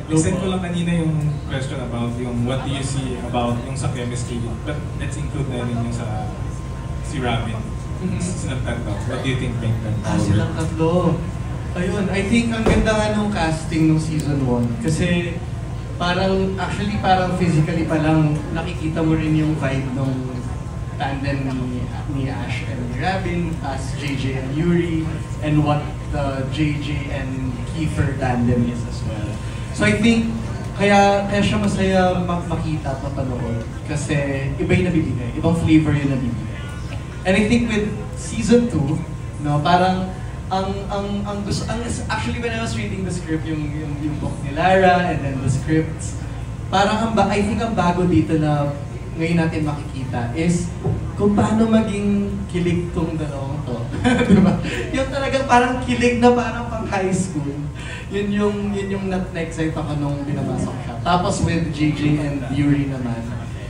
Isend ko lang kanina yung question about yung what do you see about yung sa chemistry. But let's include na rin yung sa si Robin. Silang tatlo. What do you think make them forward? Silang tatlo. Ayun, I think ang ganda nga nung casting nung season 1. Kasi parang, actually parang physically pa lang nakikita mo rin yung vibe nung tandem ni Ash and ni Robin as JJ and Yuri and what the JJ and Kiefer tandem is as well. So I think kaya siya masaya makita at mapanood kasi iba yung nabibigay, ibang flavor yung nabibigay. And I think with season 2, no, parang actually when I was reading the script, yung book ni Lara and then the scripts, parang I think ang bago dito na ngayon natin makikita is kung paano maging kilig tong dalawang to. Diba? Yung talagang parang kilig na parang pang high school. Yun yung na-excite ako nung binabasa ko siya. Tapos with JJ and Yuri naman,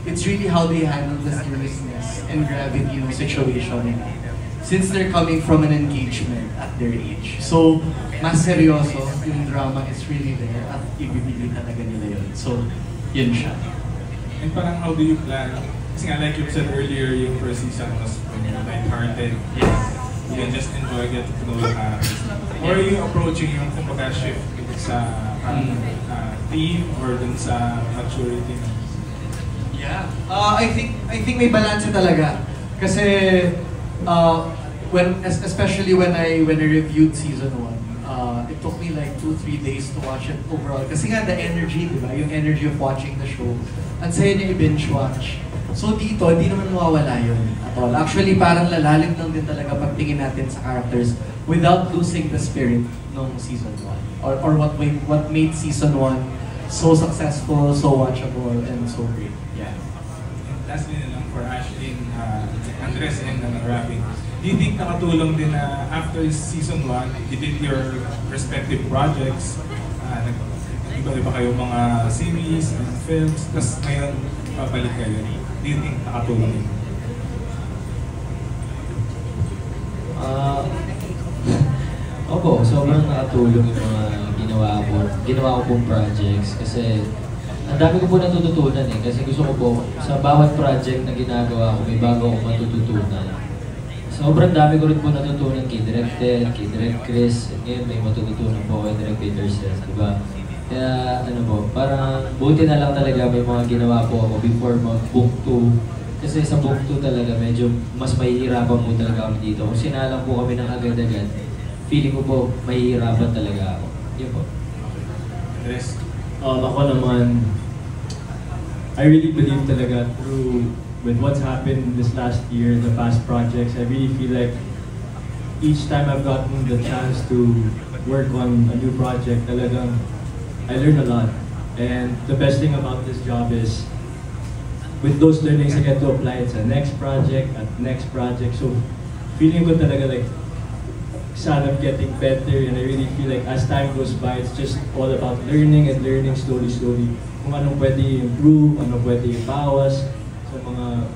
it's really how they handle the seriousness and gravity ng situation. Since they're coming from an engagement at their age. So, mas seryoso, yung drama is really there at ibibigay talaga nila yun. So, yun siya. And parang how do you plan? Kasi nga like you said earlier, yung first season was light-hearted. Yes. You can just enjoy getting to know the characters. Or are you approaching yung kumbaga shift sa theme or dun sa maturity? Yeah. I think may balance talaga. Kasi especially when I reviewed season 1, it took me like 2-3 days to watch it overall. Kasi nga the energy, di ba? Yung energy of watching the show. Ang saya niya i-binge watch. So dito, hindi naman mawawala yun at all. Actually, parang lalalim lang din talaga pagtingin natin sa characters without losing the spirit ng season 1. Or what made season 1 so successful, so watchable, and so great. Yeah. And lastly na lang for Ashley, Andres and Robin, do you think nakatulong din na after season 1, you did your respective projects, iba-iba kayo mga series and films, tapos ngayon papalik kayo. Do you think nakatulong din? Opo, sobrang nakatulong yung mga ginawa ko pong projects kasi ang dami ko po natututunan kasi gusto ko po sa bawat project na ginagawa ko may bago akong matututunan. Sobrang dami ko rin po natutunan kay Direct Ted, kay Direct Chris, at ngayon may matututunan po kay Direct Peterson, diba? Kaya parang buti na lang talaga may mga ginawa po ako before mag-book 2. Kasi sa book 2 talaga medyo mas mahihirapan po talaga kami dito. Kung sinalang po kami ng agad-agad, feeling ko po mahihirapan talaga ako. Yun po. Andres? Ako naman, I really believe talaga with what's happened this last year, the past projects, I really feel like each time I've gotten the chance to work on a new project, talagang I learn a lot. And the best thing about this job is with those learnings, I get to apply it sa next project, at next project. So feeling ko talaga like sana getting better, and I really feel like as time goes by, it's just all about learning and learning slowly. Kung anong pwede improve, anong pwede ibawas sa mga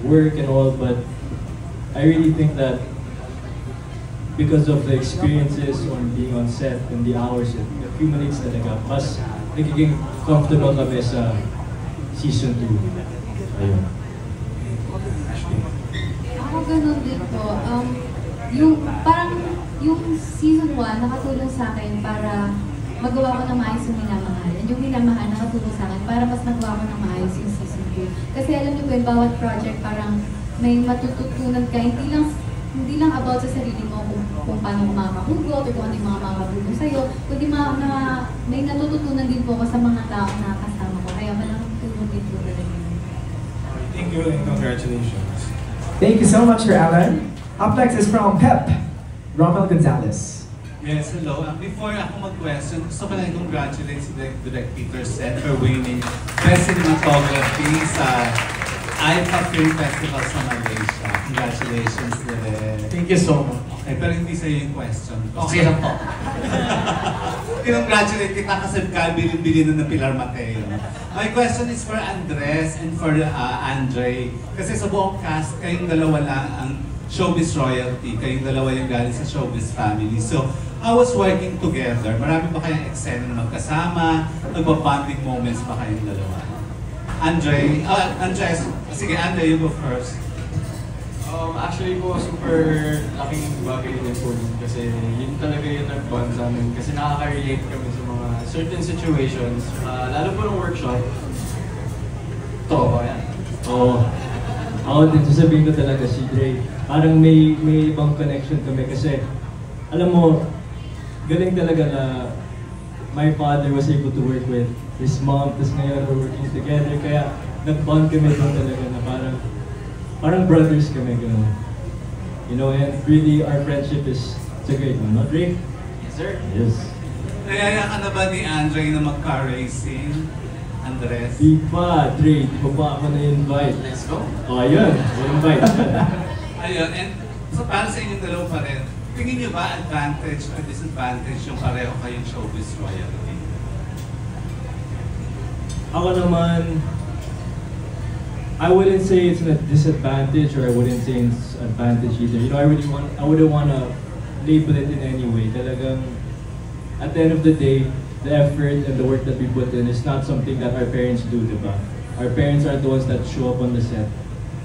work and all. But I really think that because of the experiences on being on set and the hours, it accumulates talaga. Mas nagiging comfortable kami sa season 2. Ayun. Ako ganun din po. Yung season 1 nakatulong sa akin para magawa ko ng maayos yung minamahal. And yung minamahal nakatulong sa akin para mas magawa ko ng maayos yung season 2. Kasi alam niyo po, bawat project parang may matututunan ka. Hindi lang about sa sarili mo kung paano makakahugot o kung ano yung mga makakahugot sa'yo, kundi may natututunan din po ako sa mga tao na kasama ko. Kaya malaking tulong din po rin. Thank you and congratulations. Thank you so much, Alan. Up next is from PEP, Romel Gonzalez. Yes, hello. Before ako mag-question, gusto ko lang congratulate si Direct Peterson for winning Best Cinematography sa IFA Film Festival sa Malaysia. Congratulations, Direct. Thank you so much. Okay, pero hindi sa'yo yung question. Okay lang po. Congratulate kita kasi bilin-bilin na ng Pilar Mateo. My question is for Andres and for Andre. Kasi sa buong cast, kayong dalawa lang ang showbiz royalty. Kayong dalawa yung galing sa showbiz family. So, how was working together? Marami ba kayong eksena na magkasama? Nagpa-bonding moments ba kayong dalawa? Andres, sige Andre, you go first. Actually po, super laking bagay din po dun kasi yun talaga yung nag-bond sa amin kasi nakaka-relate kami sa mga certain situations, lalo po ng workshop. Yan. Ako din, sasabihin ko talaga si Dre, parang may ibang connection kami kasi alam mo, galing talaga na my father was able to work with his mom, tapos ngayon we're working together, kaya nag-bond kami doon talaga na parang brothers kami, gano'n. You know, and really our friendship is it's a great one, not Dre? Yes, sir. Yes. Nayaya ka na ba ni Andre na mag-car racing? Andres? Di pa, Dre, di pa ba ako na-invite? Let's go. Ayun, invite. Ayun, and so para sa inyong dalawa pa rin, tingin niyo ba advantage or disadvantage yung pareho kayong showbiz royalty? Ako naman, I wouldn't say it's a disadvantage or I wouldn't say it's advantage either. You know, I wouldn't want to label it in any way. Talagang, at the end of the day, the effort and the work that we put in is not something that our parents do, diba? Our parents are the ones that show up on the set.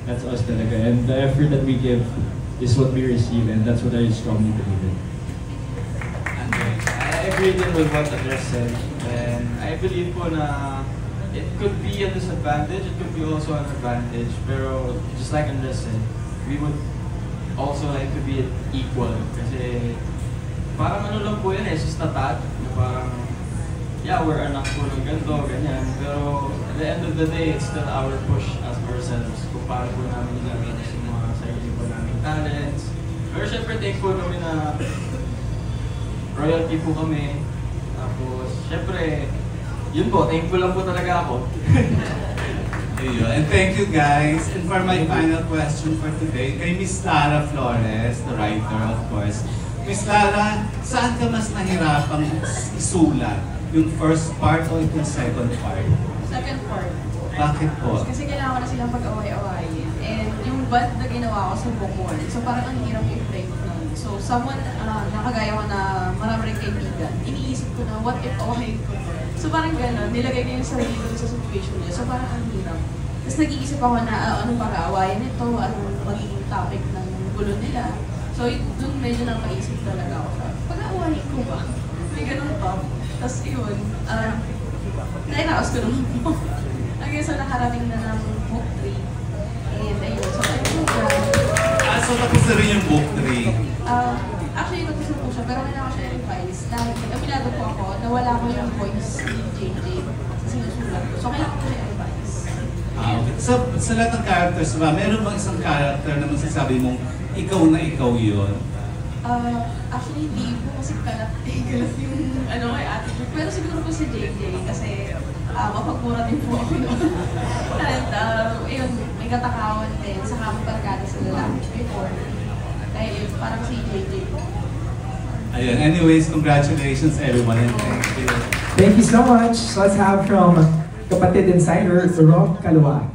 That's us talaga. And the effort that we give is what we receive, and that's what I strongly believe in. I agree din with what Andres said, and I believe po na it could be a disadvantage, it could be also an advantage, pero just like Andres said, we would also like to be equal kasi parang ano lang po yun just a tag, na parang yeah, we're anak po ng ganito, ganyan, pero at the end of the day, it's still our push as ourselves kung paano po namin ginagawa sa mga sarili po namin talents. Pero syempre thankful kami na royalty po kami, tapos syempre yun po, thankful lang po talaga ako. Ayun. And thank you guys. And for my final question for today, kay Miss Lara Flores, the writer of course. Miss Lara, saan ka mas nahirapang isulat? Yung first part o yung second part? Second part. Bakit po? Kasi kailangan ko na silang pag-away-awayin. And yung band na ginawa ko sa Bukol, so parang ang hirap i-break nun. So someone, nakagaya ko na marami rin kaibigan, iniisip ko na what if away ko. So parang gano'n, nilagay ko yung sarili ko sa situation niya. So parang ang hirap. Tapos nag-iisip ako na anong pag-aawayan nito, anong magiging topic ng gulo nila. So doon medyo napaisip talaga ako. Pag-aawayan ko ba? May gano'n pa. Tapos yun, nairaos ko naman po. Hanggang sa nakarating na ng book 3. And ayun, so ayun. So tapos na rin yung book 3? Actually, tapos na po siya, pero kailangan ko siya i-revise. Dahil aminado po ako, nawala ko yung voice ni JJ sa sinusulat ko. So kailangan ko siya i-revise. Okay. So sa lahat ng characters ba, meron bang isang character na masasabi mong ikaw na ikaw yun? Actually, hindi po kasi kalat yung kay attitude. Pero siguro po si JJ kasi mapagmura din po ako noon. And ayun, may katakawan din sa kaming barkada sa lalaki before. Dahil yun, parang si JJ po. Ayun, anyways, congratulations everyone and thank you. Thank you so much. So let's have from Kapatid Insider, Rob Caluac.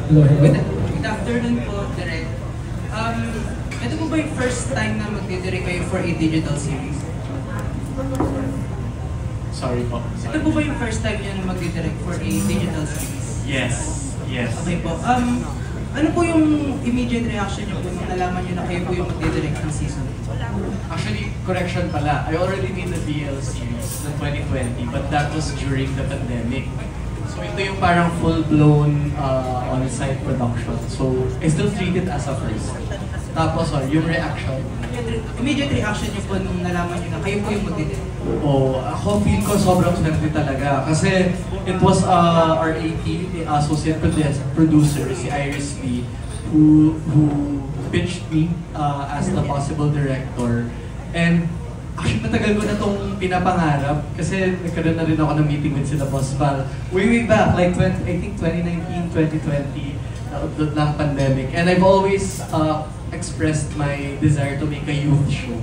Good afternoon po, Direk. Ito po ba yung first time na magdidirect kayo for a digital series? Sorry po. Ito po ba yung first time nyo na magdidirect for a digital series? Yes. Yes. Okay po. Ano po yung immediate reaction nyo kung nalaman nyo na kayo po yung magdidirect ng season? Actually, correction pala. I already did the BL series in 2020, but that was during the pandemic. So ito yung parang full-blown on-site production. So I still treat it as a first. Tapos, yung reaction. Immediate reaction nyo po nung nalaman nyo na kayo po yung magdidirect? Ako feel ko sobrang swerte talaga. Kasi it was our AT, the associate producer, si Iris B, who pitched me as the possible director. And Actually, matagal ko na itong pinapangarap kasi nagkaroon na rin ako ng meeting with sila Boss Val. Way back, like I think 2019, 2020, ng pandemic. And I've always expressed my desire to make a youth show.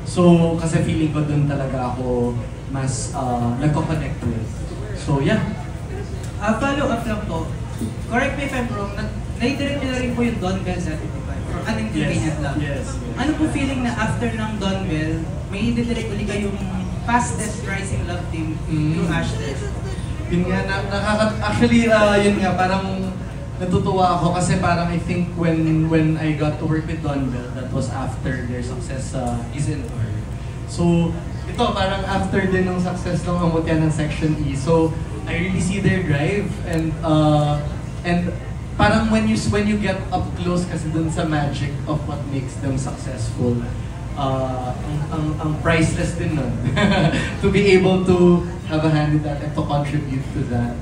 So, kasi feeling ko dun talaga ako mas nagko-connect with. So, yeah. Follow up lang po. Correct me if I'm wrong, naidirect nyo na rin po yung Don Bell sa 55 or anong convenient lang. Yes. Ano po feeling na after ng Don Bell, may ididirect ulit kayong fastest rising love team through Ashley? Yun nga, actually, yun nga, parang natutuwa ako kasi parang I think when I got to work with Don Bell, that was after their success sa Isn't Her. So, ito parang after din ng success ng Amutya ng Section E. So, I really see their drive and parang when you get up close kasi dun sa magic of what makes them successful, ang priceless din nun. To be able to have a hand in that and to contribute to that.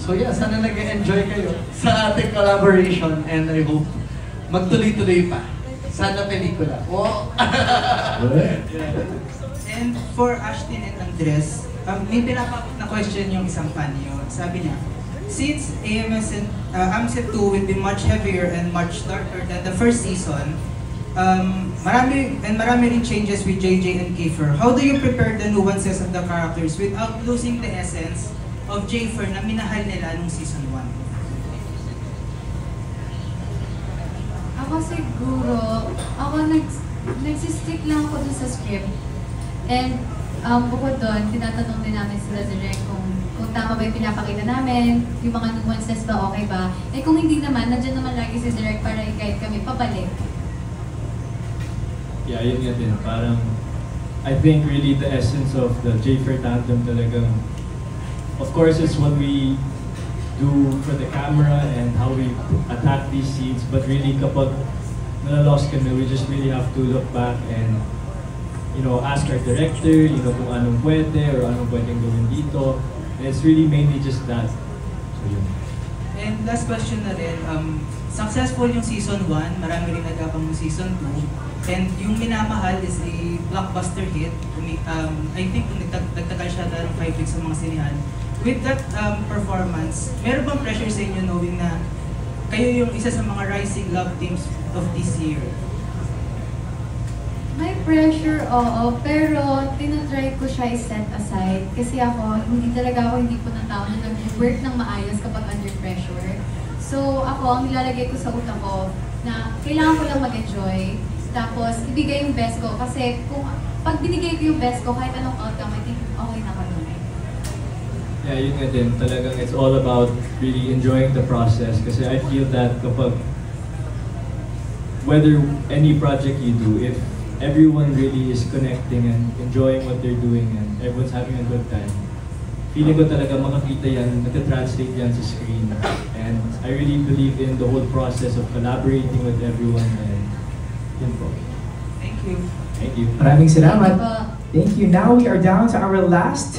So yeah, sana nag-enjoy kayo sa ating collaboration and I hope magtuloy-tuloy pa. Sana pelikula. Wow! And for Ashton and Andres, may pinapak na question yung isang fan niyo. Sabi niya, since AMC2 will be much heavier and much darker than the first season, marami rin changes with JJ and Kiefer. How do you prepare the nuances of the characters without losing the essence of Jafer na minahal nila nung season 1? Ako siguro, nagsistick lang ako dun sa script. And bukod doon, tinatanong din namin sila direct kung tama ba yung pinapakita namin, yung mga nuances ba, okay ba. Eh kung hindi naman, nandiyan naman lagi si direct para i-guide kami pabalik. Yeah, yun nga din. Parang, I think really the essence of the Jafer tandem talagang, of course, it's what we do for the camera and how we attack these scenes. But really, kapag nalalost kami, we just really have to look back and, you know, ask our director, you know, kung anong pwede or anong pwedeng gawin dito. And it's really mainly just that. So, yun. And last question na rin, successful yung season 1, marami rin nag-abang yung season 2. And yung Minamahal is a blockbuster hit. I think nagtagal siya ng 5 weeks sa mga sinihan. With that performance, meron bang pressure sa inyo knowing na kayo yung isa sa mga rising love teams of this year? May pressure, oo, pero tinatry ko siya i-set aside. Kasi hindi po ng tao na nag-work ng maayos kapag under pressure. So ako, ang nilalagay ko sa utak ko na kailangan ko lang mag-enjoy. Tapos, ibigay yung best ko. Kasi pag binigay ko yung best ko, kahit anong outcome, I think okay na kami. Yeah, yun nga din. Talagang it's all about really enjoying the process. Kasi I feel that kapag, whether any project you do, if everyone really is connecting and enjoying what they're doing and everyone's having a good time, feeling ko talaga makakita yan, nagka-translate yan sa screen. And I really believe in the whole process of collaborating with everyone and yun po. Thank you. Thank you. Maraming salamat. Thank you. Now we are down to our last